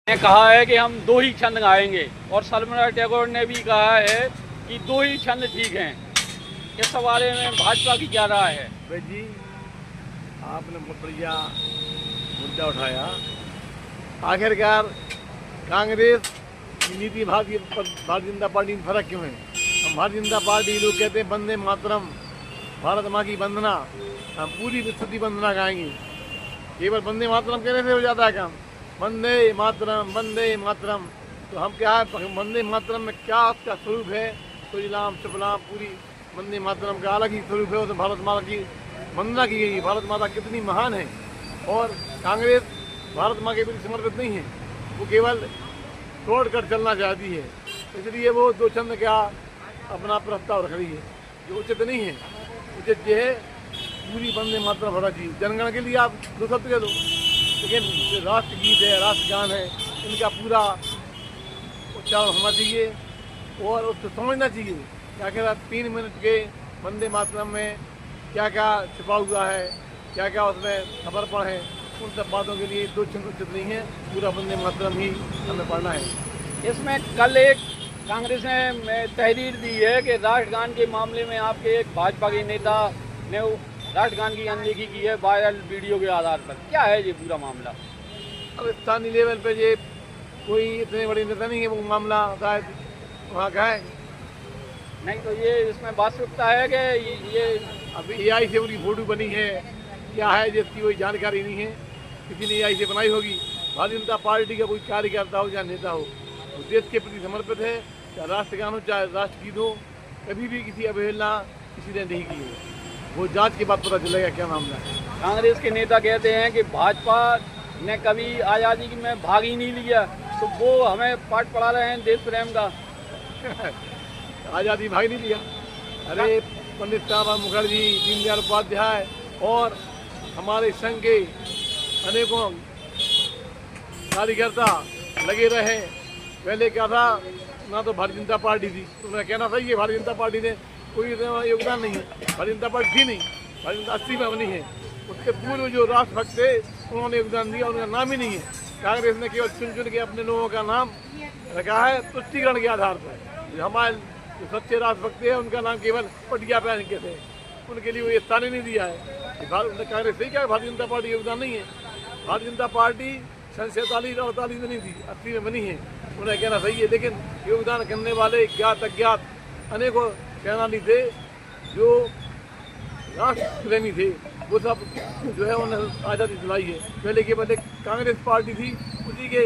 ने कहा है कि हम दो ही छंद गाएंगे और रवींद्रनाथ टैगोर ने भी कहा है कि दो ही छंद ठीक हैं। इस बारे में भाजपा की क्या राय है? भाई जी, आपने बहुत बढ़िया मुद्दा उठाया। आखिरकार कांग्रेस की नीति भारतीय जनता पार्टी में फर्क क्यों है? हम भारतीय जनता पार्टी लोग कहते हैं वंदे मातरम, भारत माँ की वंदना, हम पूरी विस्तृति वंदना गाएंगे। केवल वंदे मातरम कहने से हो जाता है काम? वंदे मातरम, वंदे मातरम। तो हम क्या है, वंदे मातरम में क्या उसका स्वरूप है? सुजलाम सुफलाम, पूरी वंदे मातरम का अलग ही स्वरूप है। उसमें भारत माता की वंदना की गई। भारत माता कितनी महान है। और कांग्रेस भारत माँ के प्रति समर्पित नहीं है, वो केवल तोड़ कर चलना चाहती है। इसलिए वो दो छंद क्या अपना प्रस्ताव रख रही है, जो उचित नहीं है। उचित ये है पूरी वंदे मातरम होना चाहिए। जनगण के लिए आप दो शब्द कह दो, लेकिन जो राष्ट्रगीत है, राष्ट्रगान है, इनका पूरा उच्चारण होना चाहिए और उसको समझना चाहिए कि आखिर 3 मिनट के वंदे मातरम में क्या क्या छिपा हुआ है, क्या क्या उसमें समर्पण है। उन सब बातों के लिए दो छंद उचित नहीं है, पूरा वंदे मातरम ही हमें पढ़ना है। इसमें कल एक कांग्रेस ने तहरीर दी है कि राष्ट्रगान के मामले में आपके एक भाजपा के नेता ने राष्ट्रगान की अनदेखी की है वायरल वीडियो के आधार पर। क्या है ये पूरा मामला? अब स्थानीय लेवल पे ये कोई इतने बड़ी नेता नहीं है, वो मामला शायद वहाँ का है। नहीं तो ये इसमें वास्तविकता है कि ये अभी AI से उनकी फोटो बनी है, क्या है जिसकी कोई जानकारी नहीं है। किसी ने AI से बनाई होगी। भारतीय जनता पार्टी का कोई कार्यकर्ता हो या नेता हो, वो देश के प्रति समर्पित है। चाहे राष्ट्रगान हो चाहे राष्ट्रगीत हो, कभी भी किसी अवहेलना किसी ने नहीं की है। वो जांच के बाद पता चलेगा क्या मामला है। कांग्रेस के नेता कहते हैं कि भाजपा ने कभी आज़ादी में भाग ही नहीं लिया, तो वो हमें पाठ पढ़ा रहे हैं देश प्रेम का। आज़ादी भाग नहीं लिया। अरे पंडित श्यामा मुखर्जी, दीनदयाल उपाध्याय और हमारे संघ के अनेकों कार्यकर्ता लगे रहे। पहले क्या था ना, तो भारतीय जनता पार्टी थी, तो उन्हें कहना सही है भारतीय जनता पार्टी ने कोई योगदान नहीं है। भारतीय जनता पार्टी थी नहीं, भारतीय जनता 80 में बनी है। उसके पूर्व जो राष्ट्रभक्त थे उन्होंने योगदान दिया, उनका नाम ही नहीं है। कांग्रेस ने केवल चुन चुन के अपने लोगों का नाम रखा है तुष्टिकरण के आधार पर। हमारे जो सच्चे राष्ट्रभक्त हैं उनका नाम केवल पटिया पहन के थे, उनके लिए वो ये स्थान ही नहीं दिया है। कांग्रेस से क्या भारतीय जनता पार्टी योगदान नहीं है? भारतीय जनता पार्टी 47-48 में नहीं थी, 80 में बनी है। उन्हें कहना सही है, लेकिन योगदान करने वाले ज्ञात अज्ञात अनेकों सेनानी थे जो राष्ट्र प्रेमी थे। वो सब जो है उन्होंने आज़ादी दिलाई है। पहले के पहले कांग्रेस पार्टी थी, उसी के